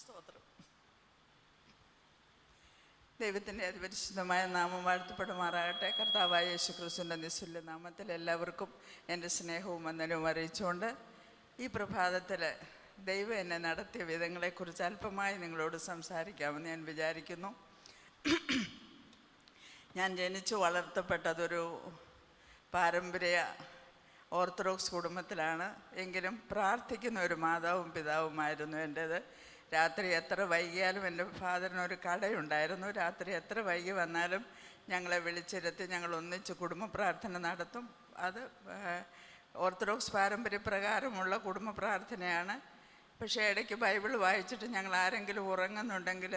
സ്തോത്രം. ദൈവത്തിൻ്റെ അതിപരിശുദ്ധമായ നാമം വാഴ്ത്തപ്പെടുമാറാകട്ടെ. കർത്താവായ യേശുക്രിസ്തുവിൻ്റെ നിസ്തുല്യ നാമത്തിൽ എല്ലാവർക്കും എൻ്റെ സ്നേഹവും വന്ദനവും അറിയിച്ചുകൊണ്ട് ഈ പ്രഭാതത്തിൽ ദൈവം എന്നെ നടത്തിയ വിധങ്ങളെക്കുറിച്ച് അല്പമായി നിങ്ങളോട് സംസാരിക്കാമെന്ന് ഞാൻ വിചാരിക്കുന്നു. ഞാൻ ജനിച്ചു വളർത്തപ്പെട്ടതൊരു പാരമ്പര്യ ഓർത്തഡോക്സ് കുടുംബത്തിലാണ്. എങ്കിലും പ്രാർത്ഥിക്കുന്ന ഒരു മാതാവും പിതാവുമായിരുന്നു എൻ്റേത്. രാത്രി എത്ര വൈകിയാലും എൻ്റെ ഫാദറിനൊരു കടയുണ്ടായിരുന്നു. രാത്രി എത്ര വൈകി വന്നാലും ഞങ്ങളെ വിളിച്ചിരുത്തി ഞങ്ങൾ ഒന്നിച്ച് കുടുംബ പ്രാർത്ഥന നടത്തും. അത് ഓർത്തഡോക്സ് പാരമ്പര്യപ്രകാരമുള്ള കുടുംബ പ്രാർത്ഥനയാണ്. പക്ഷേ ഇടയ്ക്ക് ബൈബിൾ വായിച്ചിട്ട് ഞങ്ങൾ ആരെങ്കിലും ഉറങ്ങുന്നുണ്ടെങ്കിൽ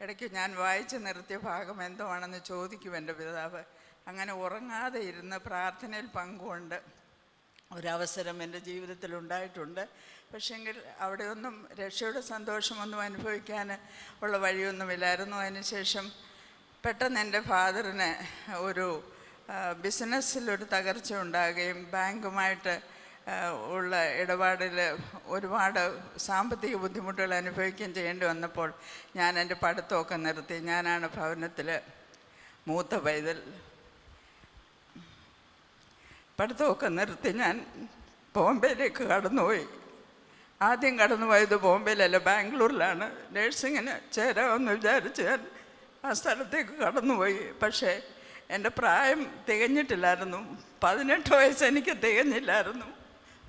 ഇടയ്ക്ക് ഞാൻ വായിച്ച് നിർത്തിയ ഭാഗം എന്തോ ആണെന്ന് ചോദിക്കും എൻ്റെ പിതാവ്. അങ്ങനെ ഉറങ്ങാതെ ഇരുന്ന് പ്രാർത്ഥനയിൽ പങ്കുകൊണ്ട് ഒരവസരം എൻ്റെ ജീവിതത്തിലുണ്ടായിട്ടുണ്ട്. പക്ഷേങ്കിൽ അവിടെയൊന്നും രക്ഷയുടെ സന്തോഷമൊന്നും അനുഭവിക്കാൻ ഉള്ള വഴിയൊന്നുമില്ലായിരുന്നു. അതിനുശേഷം പെട്ടെന്ന് എൻ്റെ ഫാദറിന് ഒരു ബിസിനസ്സിലൊരു തകർച്ച ഉണ്ടാകുകയും ബാങ്കുമായിട്ട് ഉള്ള ഇടപാടിൽ ഒരുപാട് സാമ്പത്തിക ബുദ്ധിമുട്ടുകൾ അനുഭവിക്കുകയും ചെയ്യേണ്ടി വന്നപ്പോൾ ഞാൻ എൻ്റെ പഠിത്തമൊക്കെ നിർത്തി. ഞാനാണ് ഭവനത്തിൽ മൂത്ത പൈതൽ. പഠിത്തമൊക്കെ നിർത്തി ഞാൻ ബോംബെയിലേക്ക് കടന്നുപോയി. ആദ്യം കടന്നുപോയത് ബോംബെയിലല്ല, ബാംഗ്ലൂരിലാണ്. നേഴ്സിങ്ങിന് ചേരാമെന്ന് വിചാരിച്ച് ഞാൻ ആ സ്ഥലത്തേക്ക് കടന്നുപോയി. പക്ഷേ എൻ്റെ പ്രായം തികഞ്ഞിട്ടില്ലായിരുന്നു. 18 വയസ്സ് എനിക്ക് തികഞ്ഞില്ലായിരുന്നു.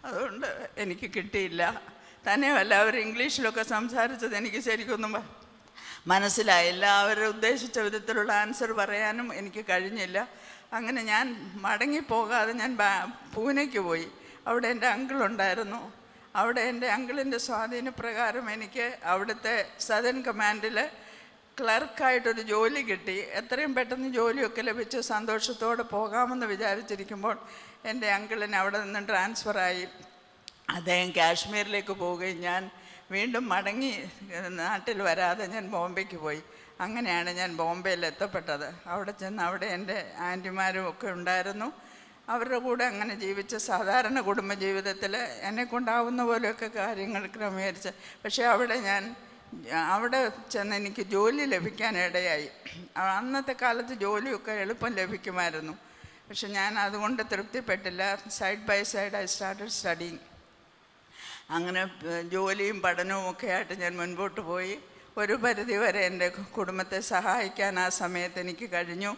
അതുകൊണ്ട് എനിക്ക് കിട്ടിയില്ല. തന്നെയല്ല, അവർ ഇംഗ്ലീഷിലൊക്കെ സംസാരിച്ചത് എനിക്ക് ശരിക്കൊന്നും മനസ്സിലായില്ല. അവർ ഉദ്ദേശിച്ച വിധത്തിലുള്ള ആൻസർ പറയാനും എനിക്ക് കഴിഞ്ഞില്ല. അങ്ങനെ ഞാൻ മടങ്ങിപ്പോകാതെ ഞാൻ പൂനെക്ക് പോയി. അവിടെ എൻ്റെ അങ്കിളുണ്ടായിരുന്നു. അവിടെ എൻ്റെ അങ്കിളിൻ്റെ സ്വാധീനപ്രകാരം എനിക്ക് അവിടുത്തെ സദേൺ കമാൻഡിൽ ക്ലർക്കായിട്ടൊരു ജോലി കിട്ടി. എത്രയും പെട്ടെന്ന് ജോലിയൊക്കെ ലഭിച്ച് സന്തോഷത്തോടെ പോകാമെന്ന് വിചാരിച്ചിരിക്കുമ്പോൾ എൻ്റെ അങ്കിളിന് അവിടെ നിന്ന് ട്രാൻസ്ഫറായി. അദ്ദേഹം കാശ്മീരിലേക്ക് പോവുകയും ഞാൻ വീണ്ടും മടങ്ങി നാട്ടിൽ വരാതെ ഞാൻ ബോംബെക്ക് പോയി. അങ്ങനെയാണ് ഞാൻ ബോംബെയിൽ എത്തപ്പെട്ടത്. അവിടെ ചെന്ന് അവിടെ എൻ്റെ ആൻറ്റിമാരും ഒക്കെ ഉണ്ടായിരുന്നു. അവരുടെ കൂടെ അങ്ങനെ ജീവിച്ച സാധാരണ കുടുംബജീവിതത്തിൽ എന്നെക്കൊണ്ടാവുന്ന പോലെയൊക്കെ കാര്യങ്ങൾ ക്രമീകരിച്ച്. പക്ഷേ അവിടെ ചെന്ന് എനിക്ക് ജോലി ലഭിക്കാനിടയായി. അന്നത്തെ കാലത്ത് ജോലിയൊക്കെ എളുപ്പം ലഭിക്കുമായിരുന്നു. പക്ഷെ ഞാൻ അതുകൊണ്ട് തൃപ്തിപ്പെട്ടില്ല. Side by side I started studying. അങ്ങനെ ജോലിയും പഠനവും ഒക്കെ ആയിട്ട് ഞാൻ മുൻപോട്ട് പോയി. ഒരു പരിധിവരെ എൻ്റെ കുടുംബത്തെ സഹായിക്കാൻ ആ സമയത്ത് എനിക്ക് കഴിഞ്ഞു.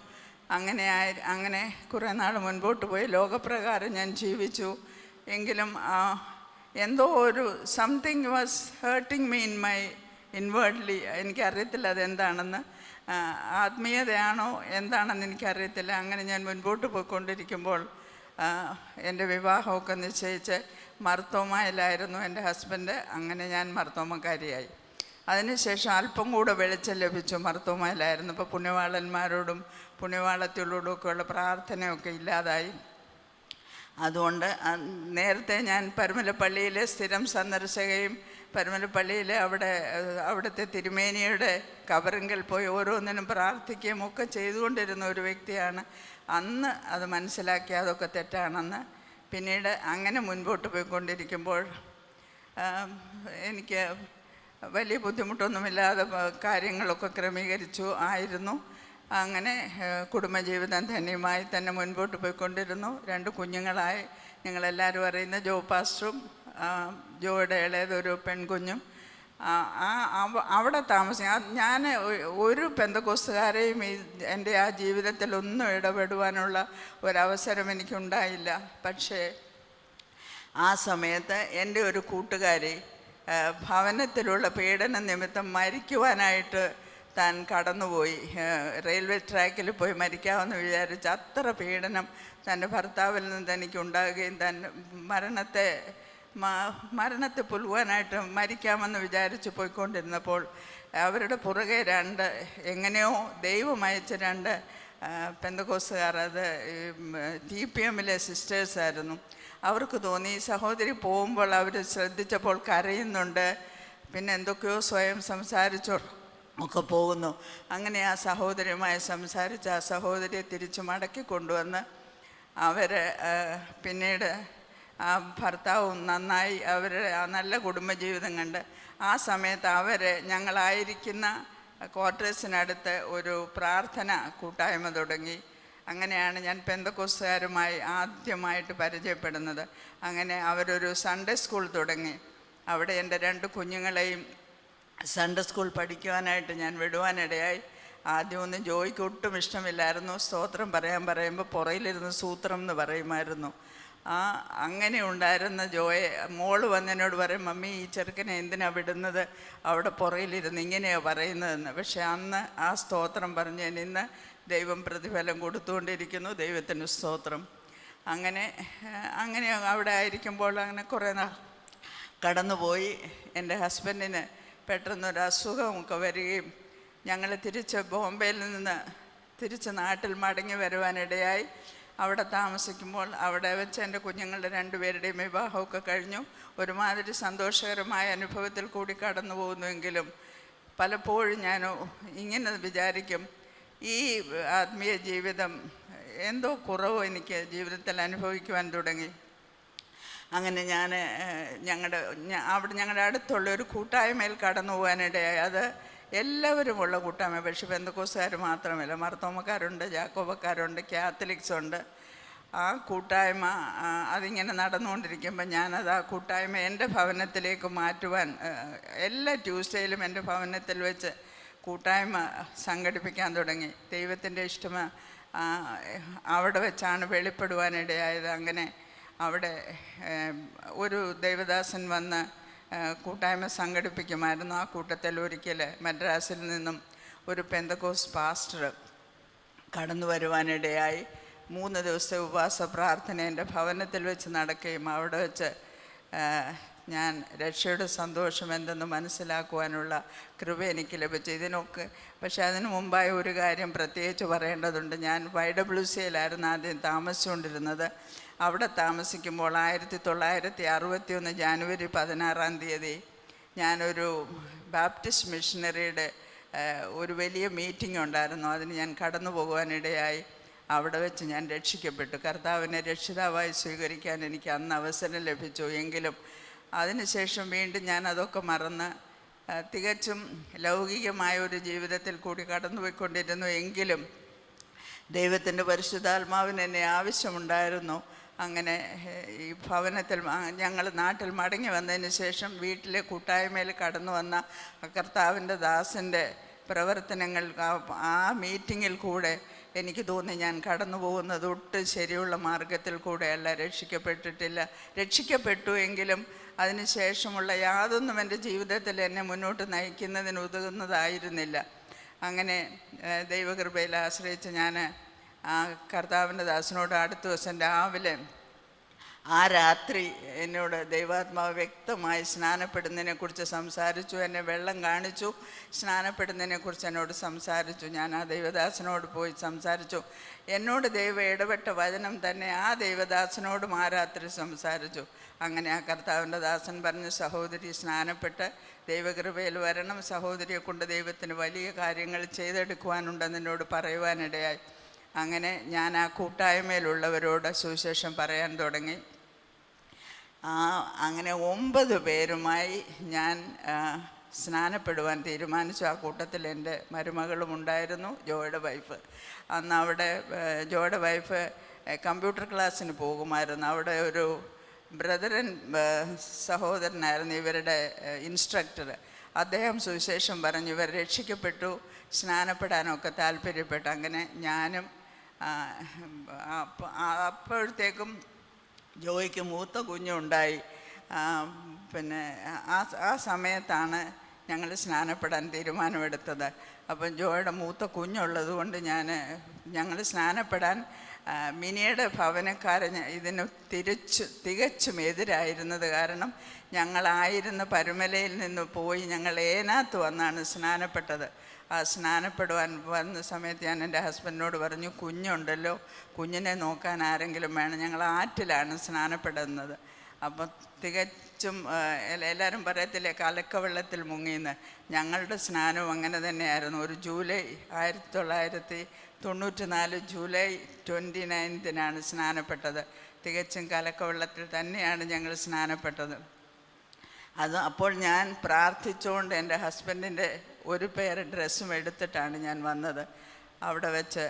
അങ്ങനെ കുറേ നാൾ മുൻപോട്ട് പോയി. ലോകപ്രകാരം ഞാൻ ജീവിച്ചു. എങ്കിലും എന്തോ ഒരു something was hurting me in my inwardly. എനിക്കറിയത്തില്ല അതെന്താണെന്ന്. ആത്മീയതയാണോ എന്താണെന്ന് എനിക്കറിയത്തില്ല. അങ്ങനെ ഞാൻ മുൻപോട്ട് പോയിക്കൊണ്ടിരിക്കുമ്പോൾ എൻ്റെ വിവാഹമൊക്കെ നിശ്ചയിച്ച് മർത്തോമയിലായിരുന്നു എൻ്റെ ഹസ്ബൻഡ്. അങ്ങനെ ഞാൻ മർത്തോമക്കാരിയായി. അതിനുശേഷം അല്പം കൂടെ വെളിച്ചം ലഭിച്ചു. മർത്തോമയിലായിരുന്നു. ഇപ്പോൾ പുണ്യവാളന്മാരോടും പുണ്യവാളത്തിലോടുമൊക്കെയുള്ള പ്രാർത്ഥനയൊക്കെ ഇല്ലാതായി. അതുകൊണ്ട് നേരത്തെ ഞാൻ പരുമലപ്പള്ളിയിലെ സ്ഥിരം സന്ദർശകയും പരുമലപ്പള്ളിയിലെ അവിടുത്തെ തിരുമേനിയുടെ കബറിങ്കൽ പോയി ഓരോന്നിനും പ്രാർത്ഥിക്കുകയും ഒക്കെ ചെയ്തുകൊണ്ടിരുന്ന ഒരു വ്യക്തിയാണ്. അന്ന് അത് മനസ്സിലാക്കി അതൊക്കെ തെറ്റാണെന്ന്. പിന്നീട് അങ്ങനെ മുൻപോട്ട് പോയിക്കൊണ്ടിരിക്കുമ്പോൾ എനിക്ക് വലിയ ബുദ്ധിമുട്ടൊന്നുമില്ലാതെ കാര്യങ്ങളൊക്കെ ക്രമീകരിച്ചു ആയിരുന്നു. അങ്ങനെ കുടുംബജീവിതം ധന്യമായി തന്നെ മുൻപോട്ട് പോയിക്കൊണ്ടിരുന്നു. 2 കുഞ്ഞുങ്ങളായി. നിങ്ങളെല്ലാവരും അറിയുന്ന ജോ പാസ്റ്ററും ജോയുടെ ഇളയതൊരു പെൺകുഞ്ഞും. അവിടെ താമസിക്കാം. ഞാൻ ഒരു പെന്തക്കോസ്തുകാരെയും എൻ്റെ ആ ജീവിതത്തിലൊന്നും ഇടപെടുവാനുള്ള ഒരവസരം എനിക്കുണ്ടായില്ല. പക്ഷേ ആ സമയത്ത് എൻ്റെ ഒരു കൂട്ടുകാരി ഭവനത്തിലുള്ള പീഡന നിമിത്തം മരിക്കുവാനായിട്ട് താൻ കടന്നുപോയി. റെയിൽവേ ട്രാക്കിൽ പോയി മരിക്കാമെന്ന് വിചാരിച്ച് അത്ര പീഡനം തൻ്റെ ഭർത്താവിൽ നിന്ന് തനിക്കുണ്ടാകുകയും മരണത്തെ പുൽവാനായിട്ട് മരിക്കാമെന്ന് വിചാരിച്ച് പോയിക്കൊണ്ടിരുന്നപ്പോൾ അവരുടെ പുറകെ 2 എങ്ങനെയോ ദൈവം അയച്ച 2 പെന്തക്കോസ്തുകാർ, അത് TPMലെ സിസ്റ്റേഴ്സായിരുന്നു. അവർക്ക് തോന്നി ഈ സഹോദരി പോകുമ്പോൾ അവർ ശ്രദ്ധിച്ചപ്പോൾ കരയുന്നുണ്ട്, പിന്നെ എന്തൊക്കെയോ സ്വയം സംസാരിച്ചോ ഒക്കെ പോകുന്നു. അങ്ങനെ ആ സഹോദരിയുമായി സംസാരിച്ച് ആ സഹോദരിയെ തിരിച്ച് മടക്കി കൊണ്ടുവന്ന് അവർ പിന്നീട് ആ ഭർത്താവും നന്നായി അവരുടെ ആ നല്ല കുടുംബജീവിതം കണ്ട് ആ സമയത്ത് ഞങ്ങളായിരിക്കുന്ന ക്വാർട്ടേഴ്സിനടുത്ത് ഒരു പ്രാർത്ഥന കൂട്ടായ്മ തുടങ്ങി. അങ്ങനെയാണ് ഞാൻ പെന്തക്കോസ്തുകാരുമായി ആദ്യമായിട്ട് പരിചയപ്പെടുന്നത്. അങ്ങനെ അവരൊരു സൺഡേ സ്കൂൾ തുടങ്ങി. അവിടെ എൻ്റെ 2 കുഞ്ഞുങ്ങളെയും സൺഡേ സ്കൂൾ പഠിക്കുവാനായിട്ട് ഞാൻ വിടുവാനിടയായി. ആദ്യമൊന്നും ജോയ്ക്ക് ഒട്ടും ഇഷ്ടമില്ലായിരുന്നു. സ്തോത്രം പറയുമ്പോൾ പുറയിലിരുന്ന് സൂത്രം എന്ന് പറയുമായിരുന്നു. അങ്ങനെ ഉണ്ടായിരുന്ന ജോയെ മോള് വന്നതിനോട് പറയും, മമ്മി ഈ ചെറുക്കനെ എന്തിനാണ് വിടുന്നത്, അവിടെ പുറയിലിരുന്ന് ഇങ്ങനെയാണ് പറയുന്നതെന്ന്. പക്ഷെ അന്ന് ആ സ്തോത്രം പറഞ്ഞ് ഇന്ന് ദൈവം പ്രതിഫലം കൊടുത്തുകൊണ്ടിരിക്കുന്നു. ദൈവത്തിന് സ്തോത്രം. അങ്ങനെ അവിടെ ആയിരിക്കുമ്പോൾ അങ്ങനെ കുറേ നാൾ കടന്നുപോയി. എൻ്റെ ഹസ്ബൻഡിന് പെട്ടെന്നൊരു അസുഖമൊക്കെ വരികയും ഞങ്ങൾ ബോംബെയിൽ നിന്ന് തിരിച്ച് നാട്ടിൽ മടങ്ങി വരുവാനിടയായി. അവിടെ താമസിക്കുമ്പോൾ അവിടെ വെച്ച് എൻ്റെ കുഞ്ഞുങ്ങളുടെ 2 പേരുടെയും വിവാഹമൊക്കെ കഴിഞ്ഞു. ഒരുമാതിരി സന്തോഷകരമായ അനുഭവത്തിൽ കൂടി കടന്നു പോകുന്നുവെങ്കിലും പലപ്പോഴും ഞാൻ ഇങ്ങനെ വിചാരിക്കും, ഈ ആത്മീയ ജീവിതം എന്തോ കുറവ് എനിക്ക് ജീവിതത്തിൽ അനുഭവിക്കുവാൻ തുടങ്ങി. അങ്ങനെ ഞങ്ങളുടെ അടുത്തുള്ള ഒരു കൂട്ടായ്മയിൽ കടന്നു പോകാനിടയായി. അത് എല്ലാവരുമുള്ള കൂട്ടായ്മ. പക്ഷേ പെന്തക്കോസ്തുകാർ മാത്രമല്ല, മർത്തോമക്കാരുണ്ട്, ജാക്കോബക്കാരുണ്ട്, കാത്തലിക്സ് ഉണ്ട്. ആ കൂട്ടായ്മ അതിങ്ങനെ നടന്നുകൊണ്ടിരിക്കുമ്പോൾ ആ കൂട്ടായ്മ എൻ്റെ ഭവനത്തിലേക്ക് മാറ്റുവാൻ എല്ലാ ട്യൂസ്ഡേയിലും എൻ്റെ ഭവനത്തിൽ വെച്ച് കൂട്ടായ്മ സംഘടിപ്പിക്കാൻ തുടങ്ങി. ദൈവത്തിൻ്റെ ഇഷ്ടം അവിടെ വെച്ചാണ് വെളിപ്പെടുവാനിടയായത്. അങ്ങനെ അവിടെ ഒരു ദൈവദാസൻ വന്ന് കൂട്ടായ്മ സംഘടിപ്പിക്കുമായിരുന്നു. ആ കൂട്ടത്തിൽ ഒരിക്കൽ മദ്രാസിൽ നിന്നും ഒരു പെന്തക്കോസ് പാസ്റ്റർ കടന്നു വരുവാനിടയായി. 3 ദിവസത്തെ ഉപവാസ പ്രാർത്ഥന എൻ്റെ ഭവനത്തിൽ വെച്ച് നടക്കുകയും അവിടെ വെച്ച് ഞാൻ രക്ഷയുടെ സന്തോഷം എന്തെന്ന് മനസ്സിലാക്കുവാനുള്ള കൃപ എനിക്ക് ലഭിച്ചു. പക്ഷേ അതിനു മുമ്പായി ഒരു കാര്യം പ്രത്യേകിച്ച് പറയേണ്ടതുണ്ട്. ഞാൻ YWCയിലായിരുന്നു ആദ്യം താമസിച്ചുകൊണ്ടിരുന്നത്. അവിടെ താമസിക്കുമ്പോൾ 1961 ജാനുവരി 16-ാം തീയതി ഞാനൊരു ബാപ്റ്റിസ്റ്റ് മിഷനറിയുടെ ഒരു വലിയ മീറ്റിംഗ് ഉണ്ടായിരുന്നു. അതിന് ഞാൻ കടന്നു പോകുവാനിടയായി. അവിടെ വെച്ച് ഞാൻ രക്ഷിക്കപ്പെട്ടു. കർത്താവിനെ രക്ഷിതാവായി സ്വീകരിക്കാൻ എനിക്ക് അന്ന് അവസരം ലഭിച്ചു. എങ്കിലും അതിനുശേഷം വീണ്ടും ഞാൻ അതൊക്കെ മറന്ന് തികച്ചും ലൗകികമായ ഒരു ജീവിതത്തിൽ കൂടി കടന്നുപോയിക്കൊണ്ടിരുന്നു. എങ്കിലും ദൈവത്തിൻ്റെ പരിശുദ്ധാത്മാവിന് എന്നെ ആവശ്യമുണ്ടായിരുന്നു. അങ്ങനെ ഈ ഭവനത്തിൽ ഞങ്ങൾ നാട്ടിൽ മടങ്ങി വന്നതിന് ശേഷം വീട്ടിലെ കൂട്ടായ്മയിൽ കടന്നു വന്ന കർത്താവിൻ്റെ ദാസൻ്റെ പ്രവർത്തനങ്ങൾ ആ മീറ്റിങ്ങിൽ കൂടെ എനിക്ക് തോന്നി ഞാൻ കടന്നു പോകുന്നത് ഒട്ടും ശരിയുള്ള മാർഗത്തിൽ കൂടെയല്ല. രക്ഷിക്കപ്പെട്ടു എങ്കിലും അതിനുശേഷമുള്ള യാതൊന്നും എൻ്റെ ജീവിതത്തിൽ എന്നെ മുന്നോട്ട് നയിക്കുന്നതിന് ഉതകുന്നതായിരുന്നില്ല. അങ്ങനെ ദൈവകൃപയിൽ ആശ്രയിച്ച് ഞാൻ ആ കർത്താവിൻ്റെ ദാസനോട് അടുത്ത ദിവസം രാവിലെ ആ രാത്രി എന്നോട് ദൈവാത്മാവ് വ്യക്തമായി സ്നാനപ്പെടുന്നതിനെക്കുറിച്ച് സംസാരിച്ചു. എന്നെ വെള്ളം കാണിച്ചു, സ്നാനപ്പെടുന്നതിനെക്കുറിച്ച് എന്നോട് സംസാരിച്ചു. ഞാൻ ആ ദൈവദാസനോട് പോയി സംസാരിച്ചു. എന്നോട് ദൈവം ഇടപെട്ട വചനം തന്നെ ആ ദൈവദാസനോടും ആ രാത്രി സംസാരിച്ചു. അങ്ങനെ ആ കർത്താവിൻ്റെ ദാസൻ പറഞ്ഞു, സഹോദരി സ്നാനപ്പെട്ട് ദൈവകൃപയിൽ വരണം, സഹോദരിയെ കൊണ്ട് ദൈവത്തിന് വലിയ കാര്യങ്ങൾ ചെയ്തെടുക്കുവാനുണ്ടെന്ന് എന്നോട് പറയുവാനിടയായി. അങ്ങനെ ഞാൻ ആ കൂട്ടായ്മയിലുള്ളവരോട് സുവിശേഷം പറയാൻ തുടങ്ങി. അങ്ങനെ 9 പേരുമായി ഞാൻ സ്നാനപ്പെടുവാൻ തീരുമാനിച്ചു. ആ കൂട്ടത്തിൽ എൻ്റെ മരുമകളും ഉണ്ടായിരുന്നു, ജോയുടെ വൈഫ്. അന്ന് അവിടെ ജോയുടെ വൈഫ് കമ്പ്യൂട്ടർ ക്ലാസ്സിന് പോകുമായിരുന്നു. അവിടെ ഒരു ബ്രദറൻ സഹോദരനായിരുന്നു ഇവരുടെ ഇൻസ്ട്രക്ടർ. അദ്ദേഹം സുവിശേഷം പറഞ്ഞു, ഇവർ രക്ഷിക്കപ്പെട്ടു, സ്നാനപ്പെടാനൊക്കെ താല്പര്യപ്പെട്ടു. അങ്ങനെ ഞാനും അപ്പോഴത്തേക്കും ജോയ്ക്ക് മൂത്ത കുഞ്ഞുണ്ടായി. പിന്നെ ആ സമയത്താണ് ഞങ്ങൾ സ്നാനപ്പെടാൻ തീരുമാനമെടുത്തത്. അപ്പം ജോയുടെ മൂത്ത കുഞ്ഞുള്ളത് കൊണ്ട് ഞങ്ങൾ സ്നാനപ്പെടാൻ മിനിയുടെ ഭവനക്കാരൻ ഇതിന് തികച്ചും എതിരായിരുന്നത് കാരണം ഞങ്ങളായിരുന്ന പരുമലയിൽ നിന്ന് പോയി ഞങ്ങൾ ഏനാത്ത് വന്നാണ് സ്നാനപ്പെട്ടത്. ആ സ്നാനപ്പെടുവാൻ വന്ന സമയത്ത് ഞാൻ എൻ്റെ ഹസ്ബൻഡിനോട് പറഞ്ഞു, കുഞ്ഞുണ്ടല്ലോ, കുഞ്ഞിനെ നോക്കാൻ ആരെങ്കിലും വേണം. ഞങ്ങൾ ആറ്റിലാണ് സ്നാനപ്പെടുന്നത്. അപ്പം തികച്ചും എല്ലാവരും പറയത്തില്ലേ കലക്കവെള്ളത്തിൽ മുങ്ങിയെന്ന്. ഞങ്ങളുടെ സ്നാനവും അങ്ങനെ തന്നെയായിരുന്നു. ഒരു ജൂലൈ 1994 ജൂലൈ 29 സ്നാനപ്പെട്ടത്. തികച്ചും കലക്കവെള്ളത്തിൽ തന്നെയാണ് ഞങ്ങൾ സ്നാനപ്പെട്ടത്. അപ്പോൾ ഞാൻ പ്രാർത്ഥിച്ചുകൊണ്ട് എൻ്റെ ഹസ്ബൻഡിൻ്റെ ഒരു പെയർ ഡ്രസ്സും എടുത്തിട്ടാണ് ഞാൻ വന്നത്. അവിടെ വെച്ച്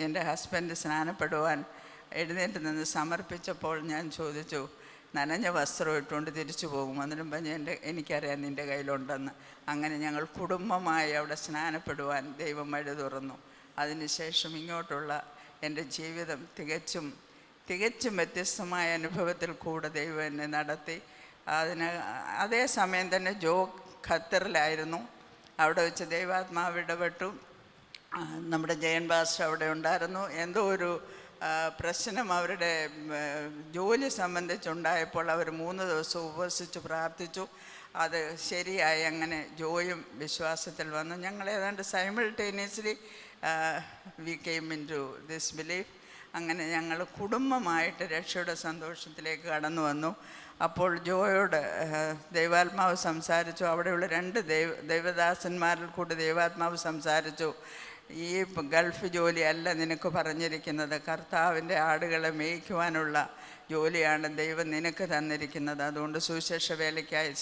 എൻ്റെ ഹസ്ബൻഡ് സ്നാനപ്പെടുവാൻ എഴുന്നേറ്റ് നിന്ന് സമർപ്പിച്ചപ്പോൾ ഞാൻ ചോദിച്ചു, നനഞ്ഞ വസ്ത്രം ഇട്ടുകൊണ്ട് തിരിച്ചു പോകും? അതിനും പറഞ്ഞ് എനിക്കറിയാം നിൻ്റെ കയ്യിലുണ്ടെന്ന്. അങ്ങനെ ഞങ്ങൾ കുടുംബമായി അവിടെ സ്നാനപ്പെടുവാൻ ദൈവം വഴി തുറന്നു. അതിനുശേഷം ഇങ്ങോട്ടുള്ള എൻ്റെ ജീവിതം തികച്ചും വ്യത്യസ്തമായ അനുഭവത്തിൽ കൂടെ ദൈവം എന്നെ നടത്തി. അതേ സമയം തന്നെ ഖത്തറിലായിരുന്നു. അവിടെ വെച്ച് ദൈവാത്മാവ് ഇടപെട്ടു. നമ്മുടെ ജയൻ പാസ്റ്റർ അവിടെ ഉണ്ടായിരുന്നു. എന്തോ ഒരു പ്രശ്നം അവരുടെ ജോലി സംബന്ധിച്ചുണ്ടായപ്പോൾ അവർ 3 ദിവസം ഉപവസിച്ച് പ്രാർത്ഥിച്ചു. അത് ശരിയായി. അങ്ങനെ ജോയും വിശ്വാസത്തിൽ വന്നു. ഞങ്ങൾ ഏതാണ്ട് simultaneously we came into this belief. അങ്ങനെ ഞങ്ങൾ കുടുംബമായിട്ട് രക്ഷയുടെ സന്തോഷത്തിലേക്ക് കടന്നു വന്നു. അപ്പോൾ ജോയോട് ദൈവാത്മാവ് സംസാരിച്ചു. അവിടെയുള്ള 2 ദൈവദാസന്മാരിൽ കൂടി ദൈവാത്മാവ് സംസാരിച്ചു, ഈ ഗൾഫ് ജോലിയല്ല നിനക്ക് പറഞ്ഞിരിക്കുന്നത്, കർത്താവിൻ്റെ ആടുകളെ മേയ്ക്കുവാനുള്ള ജോലിയാണ് ദൈവം നിനക്ക് തന്നിരിക്കുന്നത്. അതുകൊണ്ട് സുവിശേഷ വേലയ്ക്കായി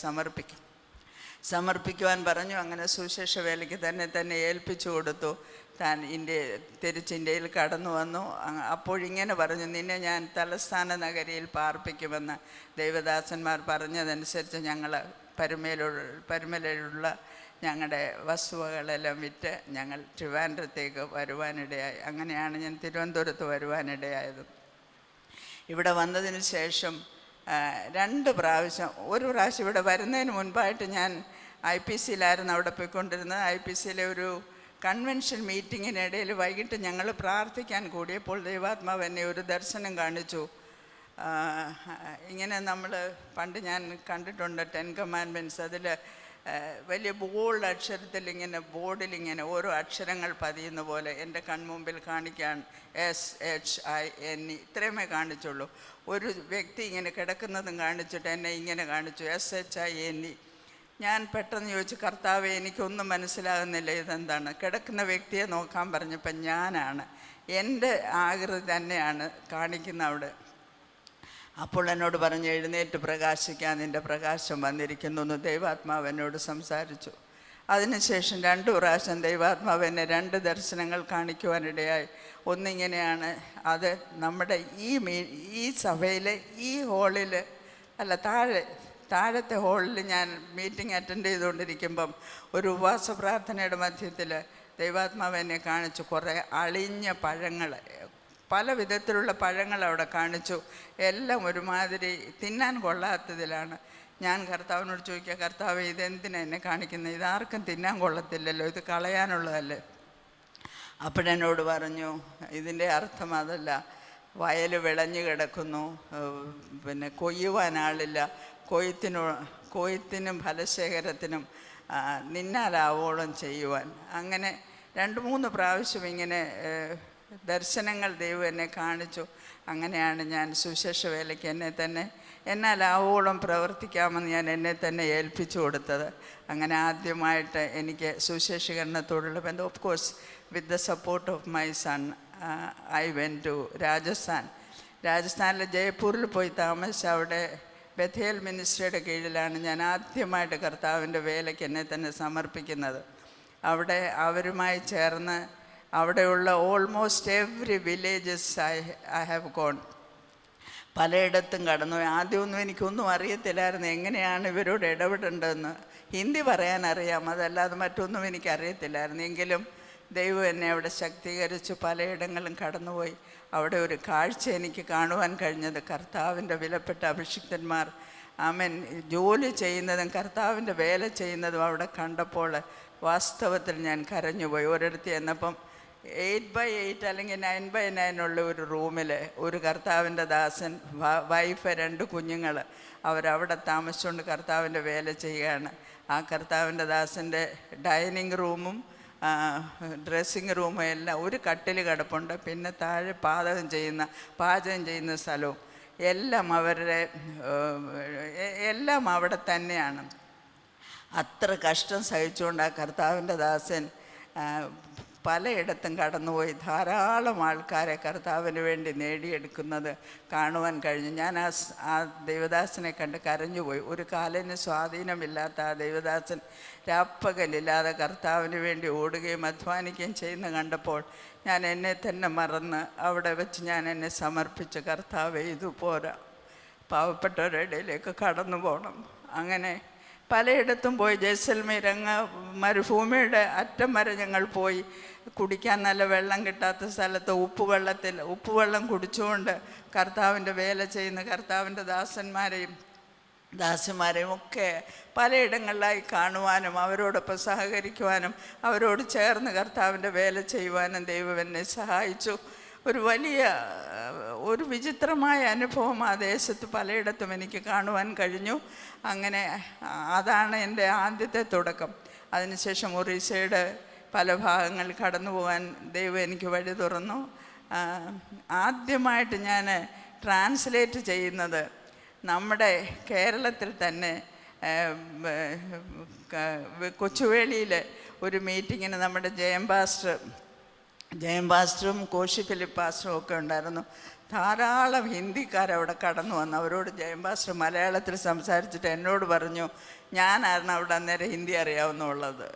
സമർപ്പിക്കുവാൻ പറഞ്ഞു. അങ്ങനെ സുവിശേഷ വേലയ്ക്ക് തന്നെ ഏൽപ്പിച്ചു കൊടുത്തു. താൻ തിരിച്ച് ഇന്ത്യയിൽ കടന്നു വന്നു. അപ്പോഴിങ്ങനെ പറഞ്ഞു, നിന്നെ ഞാൻ തലസ്ഥാന നഗരിയിൽ പാർപ്പിക്കുമെന്ന് ദൈവദാസന്മാർ പറഞ്ഞതനുസരിച്ച് ഞങ്ങൾ പരുമലയിലുള്ള ഞങ്ങളുടെ വസ്തുവകളെല്ലാം വിറ്റ് ഞങ്ങൾ ട്രിവാൻഡ്രത്തേക്ക് വരുവാനിടയായി. അങ്ങനെയാണ് ഞാൻ തിരുവനന്തപുരത്ത് വരുവാനിടയായത്. ഇവിടെ വന്നതിന് ശേഷം 2 പ്രാവശ്യം, ഒരു പ്രാവശ്യം ഇവിടെ വരുന്നതിന് മുൻപായിട്ട് ഞാൻ IPCയിലായിരുന്നു അവിടെ പോയിക്കൊണ്ടിരുന്നത്. IPCയിലെ ഒരു കൺവെൻഷൻ മീറ്റിങ്ങിനിടയിൽ വൈകിട്ട് ഞങ്ങൾ പ്രാർത്ഥിക്കാൻ കൂടിയപ്പോൾ ദൈവാത്മാവ് എന്നെ ഒരു ദർശനം കാണിച്ചു. ഇങ്ങനെ നമ്മൾ പണ്ട് ഞാൻ കണ്ടിട്ടുണ്ട് 10 കമാൻഡ്മെൻറ്റ്സ്. അതിൽ വലിയ ബോൾഡ് അക്ഷരത്തിൽ ഇങ്ങനെ ബോർഡിലിങ്ങനെ ഓരോ അക്ഷരങ്ങൾ പതിയുന്ന പോലെ എൻ്റെ കൺമുമ്പിൽ കാണിക്കാൻ SHINE ഇത്രയുമേ കാണിച്ചുള്ളൂ. ഒരു വ്യക്തി ഇങ്ങനെ കിടക്കുന്നതും കാണിച്ചിട്ട് എന്നെ ഇങ്ങനെ കാണിച്ചു SHINE. ഞാൻ പെട്ടെന്ന് ചോദിച്ചു, കർത്താവേ എനിക്കൊന്നും മനസ്സിലാകുന്നില്ല, ഇതെന്താണ്? കിടക്കുന്ന വ്യക്തിയെ നോക്കാൻ പറഞ്ഞപ്പോൾ ഞാനാണ്, എൻ്റെ ആകൃതി തന്നെയാണ് കാണിക്കുന്ന അവിടെ. അപ്പോൾ എന്നോട് പറഞ്ഞ്, എഴുന്നേറ്റ് പ്രകാശിക്കാൻ, നിൻ്റെ പ്രകാശം വന്നിരിക്കുന്നു എന്ന് ദൈവാത്മാവ് എന്നോട് സംസാരിച്ചു. അതിനുശേഷം 2 പ്രാവശ്യം ദൈവാത്മാവ് എന്നെ 2 ദർശനങ്ങൾ കാണിക്കുവാനിടയായി. ഒന്നിങ്ങനെയാണ്, അത് നമ്മുടെ ഈ സഭയിലെ ഈ ഹോളിൽ അല്ല, താഴത്തെ ഹോളിൽ ഞാൻ മീറ്റിംഗ് അറ്റൻഡ് ചെയ്തുകൊണ്ടിരിക്കുമ്പം ഒരു ഉപവാസ പ്രാർത്ഥനയുടെ മധ്യത്തിൽ ദൈവാത്മാവ് എന്നെ കാണിച്ചു കുറേ അളിഞ്ഞ പഴങ്ങൾ, പല വിധത്തിലുള്ള പഴങ്ങൾ അവിടെ കാണിച്ചു. എല്ലാം ഒരുമാതിരി തിന്നാൻ കൊള്ളാത്തതിലാണ്. ഞാൻ കർത്താവിനോട് ചോദിക്കുക, കർത്താവ് ഇതെന്തിനാണ് എന്നെ കാണിക്കുന്നത്? ഇതാർക്കും തിന്നാൻ കൊള്ളത്തില്ലല്ലോ, ഇത് കളയാനുള്ളതല്ലേ? അപ്പോഴെന്നോട് പറഞ്ഞു, ഇതിൻ്റെ അർത്ഥം അതല്ല, വയൽ വിളഞ്ഞു കിടക്കുന്നു, പിന്നെ കൊയ്യുവാനാളില്ല, കൊയ്ത്തിനും ഫലശേഖരത്തിനും നിന്നാലാവോളം ചെയ്യുവാൻ. അങ്ങനെ 2-3 പ്രാവശ്യം ഇങ്ങനെ ദർശനങ്ങൾ ദൈവം എന്നെ കാണിച്ചു. അങ്ങനെയാണ് ഞാൻ സുവിശേഷ വേലയ്ക്ക് എന്നാലാവോളം പ്രവർത്തിക്കാമെന്ന് ഞാൻ എന്നെ തന്നെ ഏൽപ്പിച്ചു കൊടുത്തത്. അങ്ങനെ ആദ്യമായിട്ട് എനിക്ക് സുവിശേഷീകരണത്തോടുള്ള ബന്ധം, of course with the support of my son, I went to രാജസ്ഥാനിലെ ജയ്പൂരിൽ പോയി താമസിച്ച് അവിടെ ബഥേൽ മിനിസ്ട്രിയുടെ കീഴിലാണ് ഞാൻ ആദ്യമായിട്ട് കർത്താവിൻ്റെ വേലയ്ക്ക് എന്നെ തന്നെ സമർപ്പിക്കുന്നത്. അവിടെ അവരുമായി ചേർന്ന് അവിടെയുള്ള almost every villages I have gone. പലയിടത്തും കടന്നു. ആദ്യമൊന്നും എനിക്കൊന്നും അറിയത്തില്ലായിരുന്നു എങ്ങനെയാണ് ഇവരോട് ഇടപെടേണ്ടതെന്ന്. ഹിന്ദി പറയാനറിയാം, അതല്ലാതെ മറ്റൊന്നും എനിക്കറിയത്തില്ലായിരുന്നു. എങ്കിലും ദൈവം എന്നെ അവിടെ ശക്തീകരിച്ചു. പലയിടങ്ങളും കടന്നുപോയി. അവിടെ ഒരു കാഴ്ച എനിക്ക് കാണുവാൻ കഴിഞ്ഞത്, കർത്താവിൻ്റെ വിലപ്പെട്ട അഭിഷിക്തന്മാർ ആമേൻ ജോലി ചെയ്യുന്നതും കർത്താവിൻ്റെ വേല ചെയ്യുന്നതും അവിടെ കണ്ടപ്പോൾ വാസ്തവത്തിൽ ഞാൻ കരഞ്ഞുപോയി. ഒരിടത്ത് ചെന്നപ്പം 8x8 അല്ലെങ്കിൽ 9x9 ഉള്ള ഒരു റൂമിൽ ഒരു കർത്താവിൻ്റെ ദാസൻ, വൈഫ്, 2 കുഞ്ഞുങ്ങൾ അവരവിടെ താമസിച്ചുകൊണ്ട് കർത്താവിൻ്റെ വേല ചെയ്യുകയാണ്. ആ കർത്താവിൻ്റെ ദാസൻ്റെ ഡൈനിങ് റൂമും ഡ്രസ്സിങ് റൂമും എല്ലാം ഒരു കട്ടിൽ കിടപ്പുണ്ട്. പിന്നെ താഴെ പാചകം ചെയ്യുന്ന സ്ഥലവും എല്ലാം അവിടെ തന്നെയാണ്. അത്ര കഷ്ടം സഹിച്ചുകൊണ്ട് ആ കർത്താവിൻ്റെ ദാസൻ പലയിടത്തും കടന്നുപോയി ധാരാളം ആൾക്കാരെ കർത്താവിന് വേണ്ടി നേടിയെടുക്കുന്നത് കാണുവാൻ കഴിഞ്ഞു. ഞാൻ ആ ദൈവദാസനെ കണ്ട് കരഞ്ഞുപോയി. ഒരു കാലിന് സ്വാധീനമില്ലാത്ത ആ ദൈവദാസൻ രാപ്പകലില്ലാതെ കർത്താവിന് വേണ്ടി ഓടുകയും അധ്വാനിക്കുകയും ചെയ്യുന്ന കണ്ടപ്പോൾ ഞാൻ എന്നെ തന്നെ മറന്ന് അവിടെ വെച്ച് ഞാൻ എന്നെ സമർപ്പിച്ച്, കർത്താവേ ഇതുപോരാ, പാവപ്പെട്ടവരുടെ ഇടയിലേക്ക് കടന്നു പോകണം. അങ്ങനെ പലയിടത്തും പോയി. ജയ്സൽമീർ അങ്ങ് മരുഭൂമിയുടെ അറ്റം വരെ ഞങ്ങൾ പോയി. കുടിക്കാൻ നല്ല വെള്ളം കിട്ടാത്ത സ്ഥലത്ത് ഉപ്പുവെള്ളം കുടിച്ചുകൊണ്ട് കർത്താവിൻ്റെ വേല ചെയ്യുന്ന കർത്താവിൻ്റെ ദാസന്മാരെയും ഒക്കെ പലയിടങ്ങളിലായി കാണുവാനും അവരോടൊപ്പം സഹകരിക്കുവാനും അവരോട് ചേർന്ന് കർത്താവിൻ്റെ വേല ചെയ്യുവാനും ദൈവം എന്നെ സഹായിച്ചു. ഒരു വിചിത്രമായ അനുഭവം ആ ദേശത്ത് പലയിടത്തും എനിക്ക് കാണുവാൻ കഴിഞ്ഞു. അങ്ങനെ അതാണ് എൻ്റെ ആദ്യത്തെ തുടക്കം. അതിനുശേഷം ഒറീസയുടെ പല ഭാഗങ്ങളിൽ കടന്നു പോകാൻ ദൈവം എനിക്ക് വഴി തുറന്നു. ആദ്യമായിട്ട് ഞാൻ ട്രാൻസ്ലേറ്റ് ചെയ്യുന്നത് നമ്മുടെ കേരളത്തിൽ തന്നെ കൊച്ചുവേളിയിൽ ഒരു മീറ്റിങ്ങിന് നമ്മുടെ ജയം പാസ്റ്ററും കോശി ഫിലിപ്പ് പാസ്റ്ററും ഒക്കെ ഉണ്ടായിരുന്നു. ധാരാളം ഹിന്ദിക്കാരവിടെ കടന്നു വന്നു. അവരോട് ജയം പാസ്റ്റർ മലയാളത്തിൽ സംസാരിച്ചിട്ട് എന്നോട് പറഞ്ഞു, ഞാനായിരുന്നു അവിടെ അന്നേരം ഹിന്ദി അറിയാവുന്നുള്ളത്.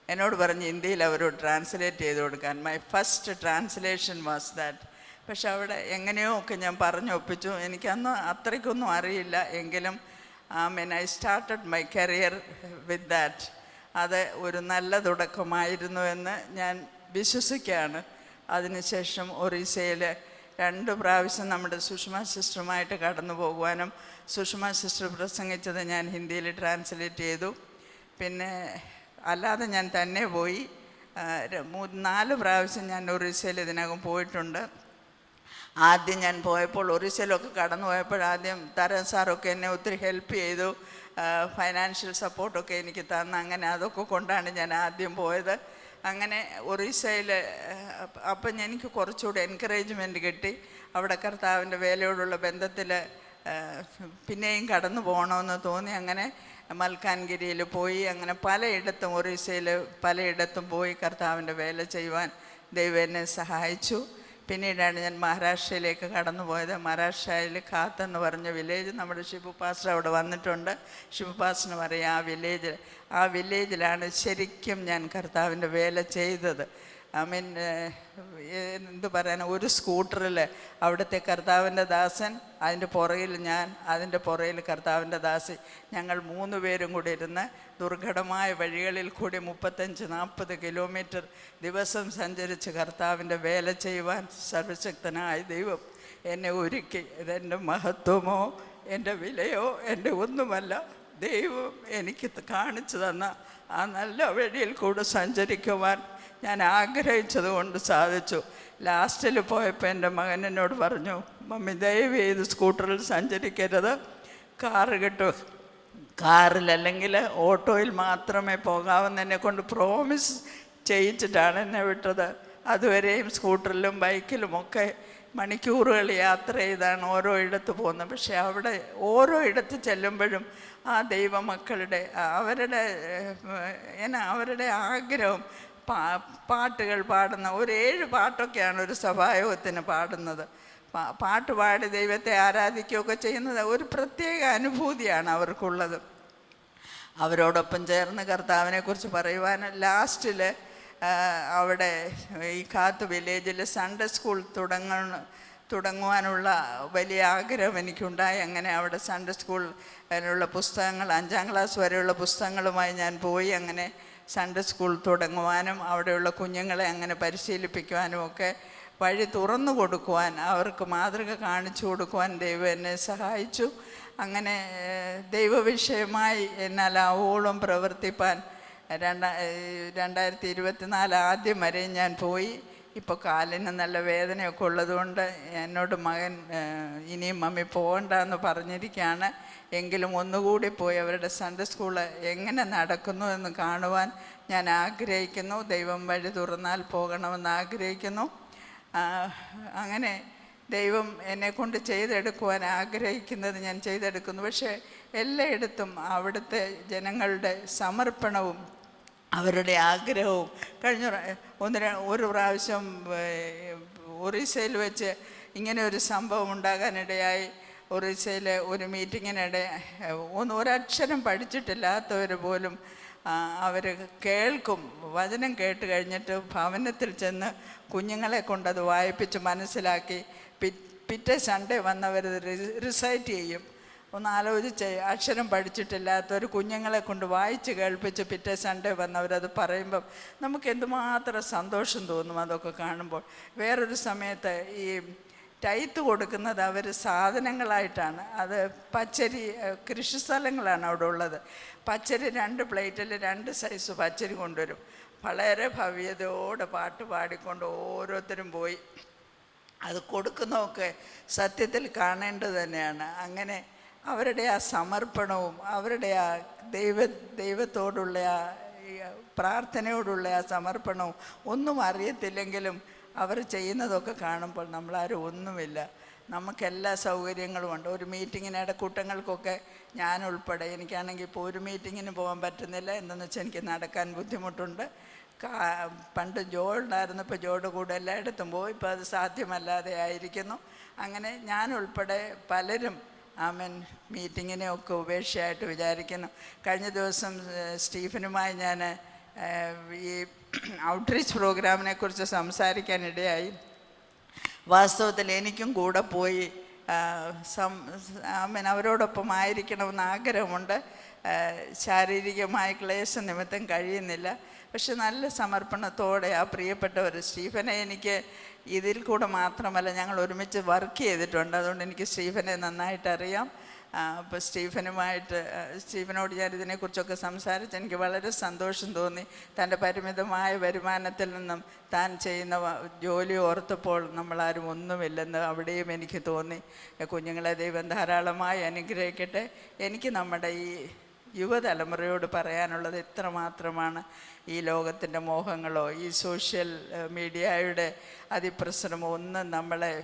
എന്നോട് പറഞ്ഞ് ഹിന്ദിയിൽ അവരോട് ട്രാൻസ്ലേറ്റ് ചെയ്ത് കൊടുക്കാൻ. My first translation was that. പക്ഷെ അവിടെ എങ്ങനെയോ ഒക്കെ ഞാൻ പറഞ്ഞൊപ്പിച്ചു. എനിക്കന്ന് അത്രയ്ക്കൊന്നും അറിയില്ല എങ്കിലും I started my career with that. അത് ഒരു നല്ല തുടക്കമായിരുന്നു എന്ന് ഞാൻ വിശ്വസിക്കുകയാണ്. അതിനുശേഷം ഒറീസയിൽ 2 പ്രാവശ്യം നമ്മുടെ സുഷമ സിസ്റ്ററുമായിട്ട് കടന്നു പോകുവാനും സുഷമ സിസ്റ്റർ പ്രസംഗിച്ചത് ഞാൻ ഹിന്ദിയിൽ ട്രാൻസ്ലേറ്റ് ചെയ്തു. പിന്നെ അല്ലാതെ ഞാൻ തന്നെ പോയി. 4 പ്രാവശ്യം ഞാൻ ഒറീസയിൽ ഇതിനകം പോയിട്ടുണ്ട്. ആദ്യം ഞാൻ പോയപ്പോൾ ഒറീസയിലൊക്കെ കടന്നു പോയപ്പോൾ ആദ്യം തരൻ സാറൊക്കെ എന്നെ ഒത്തിരി ഹെൽപ്പ് ചെയ്തു. ഫൈനാൻഷ്യൽ സപ്പോർട്ടൊക്കെ എനിക്ക് തന്ന്. അങ്ങനെ അതൊക്കെ കൊണ്ടാണ് ഞാൻ ആദ്യം പോയത്. അങ്ങനെ ഒറീസയിൽ അപ്പം എനിക്ക് കുറച്ചുകൂടി എൻകറേജ്മെൻറ്റ് കിട്ടി. അവിടെ കർത്താവിൻ്റെ വേലയോടുള്ള ബന്ധത്തിൽ പിന്നെയും കടന്നു പോകണമെന്ന് തോന്നി. അങ്ങനെ മൽക്കാൻഗിരിയിൽ പോയി. അങ്ങനെ പലയിടത്തും ഒറീസയിൽ പലയിടത്തും പോയി കർത്താവിൻ്റെ വേല ചെയ്യുവാൻ ദൈവം എന്നെ സഹായിച്ചു. പിന്നീടാണ് ഞാൻ മഹാരാഷ്ട്രയിലേക്ക് കടന്നു പോയത്. മഹാരാഷ്ട്രയിൽ ഖാത്ത് പറഞ്ഞ വില്ലേജ്, നമ്മുടെ ഷിബു പാസ്റ്റർ അവിടെ വന്നിട്ടുണ്ട്. ഷിബു പാസ്റ്ററിന് പറയാം ആ വില്ലേജിലാണ് ശരിക്കും ഞാൻ കർത്താവിൻ്റെ വേല ചെയ്തത്. എന്തു പറയാൻ, ഒരു സ്കൂട്ടറിൽ അവിടുത്തെ കർത്താവിൻ്റെ ദാസൻ, അതിൻ്റെ പുറകിൽ ഞാൻ, അതിൻ്റെ പുറകിൽ കർത്താവിൻ്റെ ദാസി, ഞങ്ങൾ 3 പേരും കൂടി ഇരുന്ന് ദുർഘടമായ വഴികളിൽ കൂടി 35-40 കിലോമീറ്റർ ദിവസം സഞ്ചരിച്ച് കർത്താവിൻ്റെ വേല ചെയ്യുവാൻ സർവശക്തനായ ദൈവം എന്നെ ഒരുക്കി. ഇതെൻ്റെ മഹത്വമോ എൻ്റെ വിലയോ എൻ്റെ ഒന്നുമല്ല. ദൈവം എനിക്ക് കാണിച്ചു തന്ന ആ നല്ല വഴിയിൽ കൂടെ സഞ്ചരിക്കുവാൻ ഞാൻ ആഗ്രഹിച്ചത് കൊണ്ട് സാധിച്ചു. ലാസ്റ്റിൽ പോയപ്പോൾ എൻ്റെ മകൻ എന്നോട് പറഞ്ഞു, മമ്മി ദയവ് ചെയ്ത് സ്കൂട്ടറിൽ സഞ്ചരിക്കരുത്, കാറ് കിട്ടും, കാറിലല്ലെങ്കിൽ ഓട്ടോയിൽ മാത്രമേ പോകാവുന്ന എന്നെ കൊണ്ട് പ്രോമിസ് ചെയ്യിച്ചിട്ടാണ് എന്നെ വിട്ടത്. അതുവരെയും സ്കൂട്ടറിലും ബൈക്കിലുമൊക്കെ മണിക്കൂറുകൾ യാത്ര ചെയ്താണ് ഓരോ ഇടത്ത് പോകുന്നത്. പക്ഷേ അവിടെ ഓരോ ഇടത്ത് ചെല്ലുമ്പോഴും ആ ദൈവമക്കളുടെ അവരുടെ ആഗ്രഹം പാട്ടുകൾ പാടുന്ന 7 പാട്ടൊക്കെയാണ് ഒരു സഭായോഗത്തിന് പാടുന്നത്. പാട്ട് പാടി ദൈവത്തെ ആരാധിക്കുകയൊക്കെ ചെയ്യുന്നത് ഒരു പ്രത്യേക അനുഭൂതിയാണ് അവർക്കുള്ളത്. അവരോടൊപ്പം ചേർന്ന് കർത്താവിനെക്കുറിച്ച് പറയുവാൻ ലാസ്റ്റിൽ അവിടെ ഈ ഖാത്ത് വില്ലേജിൽ സൺഡേ സ്കൂൾ തുടങ്ങുവാനുള്ള വലിയ ആഗ്രഹം എനിക്കുണ്ടായി. അങ്ങനെ അവിടെ സൺഡേ സ്കൂൾ അതിനുള്ള പുസ്തകങ്ങൾ 5ാം ക്ലാസ് വരെയുള്ള പുസ്തകങ്ങളുമായി ഞാൻ പോയി. അങ്ങനെ സൺഡേ സ്കൂൾ തുടങ്ങുവാനും അവിടെയുള്ള കുഞ്ഞുങ്ങളെ അങ്ങനെ പരിശീലിപ്പിക്കുവാനും ഒക്കെ വഴി തുറന്നു കൊടുക്കുവാൻ, അവർക്ക് മാതൃക കാണിച്ചു കൊടുക്കുവാൻ ദൈവം എന്നെ സഹായിച്ചു. അങ്ങനെ ദൈവവിഷയമായി എന്നാലാവോളം പ്രവർത്തിപ്പാൻ 2024 ആദ്യം വരെ ഞാൻ പോയി. ഇപ്പോൾ കാലിന് നല്ല വേദനയൊക്കെ ഉള്ളതുകൊണ്ട് എന്നോട് മകൻ ഇനിയും മമ്മി പോകണ്ടെന്ന് പറഞ്ഞിരിക്കുകയാണ്. എങ്കിലും ഒന്നുകൂടി പോയി അവരുടെ സൺഡേ സ്കൂള് എങ്ങനെ നടക്കുന്നു എന്ന് കാണുവാൻ ഞാൻ ആഗ്രഹിക്കുന്നു. ദൈവം വഴി തുറന്നാൽ പോകണമെന്ന് ആഗ്രഹിക്കുന്നു. അങ്ങനെ ദൈവം എന്നെക്കൊണ്ട് ചെയ്തെടുക്കുവാൻ ആഗ്രഹിക്കുന്നത് ഞാൻ ചെയ്തെടുക്കുന്നു. പക്ഷേ എല്ലായിടത്തും അവിടുത്തെ ജനങ്ങളുടെ സമർപ്പണവും അവരുടെ ആഗ്രഹവും ഒരു പ്രാവശ്യം ഒറീസയിൽ വെച്ച് ഇങ്ങനെ ഒരു സംഭവം ഉണ്ടാകാനിടയായി. ഒറീസയിലെ ഒരു മീറ്റിങ്ങിനിടെ ഒരക്ഷരം പഠിച്ചിട്ടില്ലാത്തവർ പോലും അവർ കേൾക്കും. വചനം കേട്ട് കഴിഞ്ഞിട്ട് ഭവനത്തിൽ ചെന്ന് കുഞ്ഞുങ്ങളെ കൊണ്ടത് വായിപ്പിച്ച് മനസ്സിലാക്കി പിറ്റേ സൺഡേ വന്നവർ റിസൈറ്റ് ചെയ്യും. ഒന്ന് ആലോചിച്ച്, അക്ഷരം പഠിച്ചിട്ടില്ലാത്തവർ കുഞ്ഞുങ്ങളെ കൊണ്ട് വായിച്ച് കേൾപ്പിച്ച് പിറ്റേ സൺഡേ വന്നവരത് പറയുമ്പം നമുക്ക് എന്തുമാത്രം സന്തോഷം തോന്നും അതൊക്കെ കാണുമ്പോൾ. വേറൊരു സമയത്ത് ഈ ടൈത്ത് കൊടുക്കുന്നത് അവർ സാധനങ്ങളായിട്ടാണ്. അത് പച്ചരി, കൃഷിസ്ഥലങ്ങളാണ് അവിടെ ഉള്ളത്. പച്ചരി 2 പ്ലേറ്റിൽ 2 സൈസ് പച്ചരി കൊണ്ടുവരും. വളരെ ഭവ്യതയോടെ പാട്ട് പാടിക്കൊണ്ട് ഓരോരുത്തരും പോയി അത് കൊടുക്കുന്നതൊക്കെ സത്യത്തിൽ കാണേണ്ടത് തന്നെയാണ്. അങ്ങനെ അവരുടെ ആ സമർപ്പണവും അവരുടെ ആ ദൈവത്തോടുള്ള ആ പ്രാർത്ഥനയോടുള്ള ആ സമർപ്പണവും ഒന്നും അറിയത്തില്ലെങ്കിലും അവർ ചെയ്യുന്നതൊക്കെ കാണുമ്പോൾ നമ്മളാരും ഒന്നുമില്ല. നമുക്കെല്ലാ സൗകര്യങ്ങളുമുണ്ട്. ഒരു മീറ്റിങ്ങിന് ഇടക്കൂട്ടങ്ങൾക്കൊക്കെ ഞാനുൾപ്പെടെ, എനിക്കാണെങ്കിൽ ഇപ്പോൾ ഒരു മീറ്റിങ്ങിന് പോകാൻ പറ്റുന്നില്ല. എന്തെന്ന് വെച്ചാൽ എനിക്ക് നടക്കാൻ ബുദ്ധിമുട്ടുണ്ട്. പണ്ട് ജോ ഉണ്ടായിരുന്നപ്പോൾ ജോയുടെ കൂടെ എല്ലായിടത്തും പോയി. ഇപ്പോൾ അത് സാധ്യമല്ലാതെ ആയിരിക്കുന്നു. അങ്ങനെ ഞാനുൾപ്പെടെ പലരും മീറ്റിങ്ങിനെയൊക്കെ ഉപേക്ഷയായിട്ട് വിചാരിക്കുന്നു. കഴിഞ്ഞ ദിവസം സ്റ്റീഫനുമായി ഞാൻ ഈ ഔട്ട്റീച്ച് പ്രോഗ്രാമിനെ കുറിച്ച് സംസാരിക്കാനിടയായി. വാസ്തവത്തിൽ എനിക്കും കൂടെ പോയി അവരോടൊപ്പം ആയിരിക്കണമെന്ന് ആഗ്രഹമുണ്ട്. ശാരീരികമായ ക്ലേശ നിമിത്തം കഴിയുന്നില്ല. പക്ഷെ നല്ല സമർപ്പണത്തോടെ ആ പ്രിയപ്പെട്ടവർ, സ്റ്റീഫനെ എനിക്ക് ഇതിൽ കൂടെ മാത്രമല്ല, ഞങ്ങൾ ഒരുമിച്ച് വർക്ക് ചെയ്തിട്ടുണ്ട്. അതുകൊണ്ട് എനിക്ക് സ്റ്റീഫനെ നന്നായിട്ടറിയാം. അപ്പോൾ സ്റ്റീഫനോട് ഞാൻ ഇതിനെക്കുറിച്ചൊക്കെ സംസാരിച്ച് എനിക്ക് വളരെ സന്തോഷം തോന്നി. തൻ്റെ പരിമിതമായ വരുമാനത്തിൽ നിന്നും താൻ ചെയ്യുന്ന ജോലി ഓർത്തപ്പോൾ നമ്മളാരും ഒന്നുമില്ലെന്ന് അവിടെയും എനിക്ക് തോന്നി. കുഞ്ഞുങ്ങളെ ദൈവം ധാരാളമായി അനുഗ്രഹിക്കട്ടെ. എനിക്ക് നമ്മുടെ ഈ യുവതലമുറയോട് പറയാനുള്ളത് ഇത്ര മാത്രമാണ്. ഈ ലോകത്തിൻ്റെ മോഹങ്ങളോ ഈ സോഷ്യൽ മീഡിയയുടെ അതിപ്രസരമോ ഒന്നും നമ്മളെ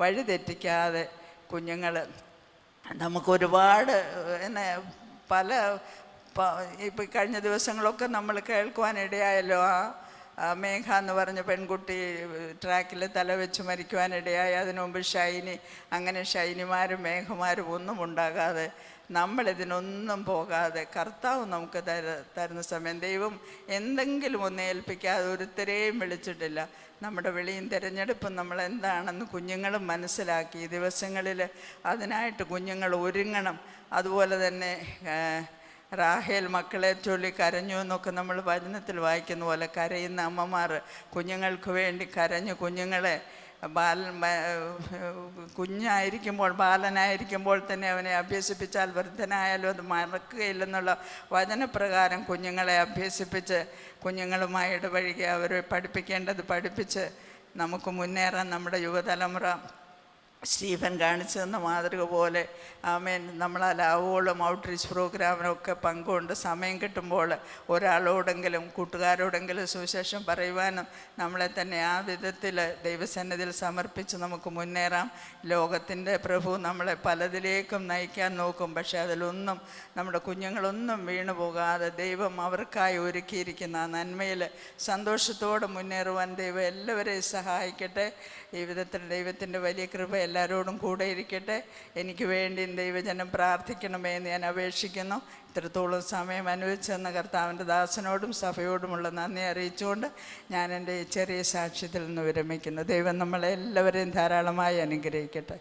വഴിതെറ്റിക്കാതെ കുഞ്ഞുങ്ങൾ നമുക്കൊരുപാട് ഇപ്പോൾ കഴിഞ്ഞ ദിവസങ്ങളൊക്കെ നമ്മൾ കേൾക്കുവാനിടയായല്ലോ. മേഘ എന്ന് പറഞ്ഞ പെൺകുട്ടി ട്രാക്കിൽ തല വെച്ച് മരിക്കുവാനിടയായി. അതിനു മുമ്പ് അങ്ങനെ ഷൈനിമാരും മേഘമാരും ഒന്നും ഉണ്ടാകാതെ നമ്മളിതിനൊന്നും പോകാതെ കർത്താവ് നമുക്ക് തരുന്ന സമയം ദൈവം എന്തെങ്കിലും ഒന്ന് ഏൽപ്പിക്കാതെ ഒരുത്തരെയും വിളിച്ചിട്ടില്ല. നമ്മുടെ വിളിയും തിരഞ്ഞെടുപ്പും നമ്മൾ എന്താണെന്ന് കുഞ്ഞുങ്ങളും മനസ്സിലാക്കി. ഈ ദിവസങ്ങളിൽ അതിനായിട്ട് കുഞ്ഞുങ്ങൾ ഒരുങ്ങണം. അതുപോലെ തന്നെ റാഹേൽ മക്കളെ ചൊല്ലി കരഞ്ഞു എന്നൊക്കെ നമ്മൾ വചനത്തിൽ വായിക്കുന്ന പോലെ കരയുന്ന അമ്മമാർ കുഞ്ഞുങ്ങൾക്ക് വേണ്ടി കരഞ്ഞു. കുഞ്ഞുങ്ങളെ ബാലനായിരിക്കുമ്പോൾ തന്നെ അവനെ അഭ്യസിപ്പിച്ചാൽ വൃദ്ധനായാലും അത് മറക്കുകയില്ലെന്നുള്ള വചനപ്രകാരം കുഞ്ഞുങ്ങളെ അഭ്യസിപ്പിച്ച് കുഞ്ഞുങ്ങളുമായി ഇടപഴകി അവരെ പഠിപ്പിക്കേണ്ടത് പഠിപ്പിച്ച് നമുക്ക് മുന്നേറാൻ നമ്മുടെ യുവതലമുറ സ്റ്റീഫൻ കാണിച്ചു തന്ന മാതൃക പോലെ നമ്മളാലാവോളം ഔട്ട്റീച്ച് പ്രോഗ്രാമിനൊക്കെ പങ്കുകൊണ്ട് സമയം കിട്ടുമ്പോൾ ഒരാളോടെങ്കിലും കൂട്ടുകാരോടെങ്കിലും സുവിശേഷം പറയുവാനും നമ്മളെ തന്നെ ആ വിധത്തിൽ ദൈവസന്നിധിയിൽ സമർപ്പിച്ച് നമുക്ക് മുന്നേറാം. ലോകത്തിൻ്റെ പ്രഭു നമ്മളെ പലതിലേക്കും നയിക്കാൻ നോക്കും. പക്ഷേ അതിലൊന്നും നമ്മുടെ കുഞ്ഞുങ്ങളൊന്നും വീണു പോകാതെ ദൈവം അവർക്കായി ഒരുക്കിയിരിക്കുന്ന ആ നന്മയിൽ സന്തോഷത്തോടെ മുന്നേറുവാൻ ദൈവം എല്ലാവരെയും സഹായിക്കട്ടെ. ഈ വിധത്തിൽ ദൈവത്തിൻ്റെ വലിയ കൃപ എല്ലാവരോടും കൂടെ ഇരിക്കട്ടെ. എനിക്ക് വേണ്ടി ദൈവജനം പ്രാർത്ഥിക്കണമേ എന്ന് ഞാൻ അപേക്ഷിക്കുന്നു. ഇത്രത്തോളം സമയം അനുവദിച്ചെന്ന കർത്താവിൻ്റെ ദാസനോടും സഭയോടുമുള്ള നന്ദി അറിയിച്ചുകൊണ്ട് ഞാൻ എൻ്റെ ചെറിയ സാക്ഷ്യത്തിൽ നിന്ന് വിരമിക്കുന്നു. ദൈവം നമ്മളെല്ലാവരെയും ധാരാളമായി അനുഗ്രഹിക്കട്ടെ.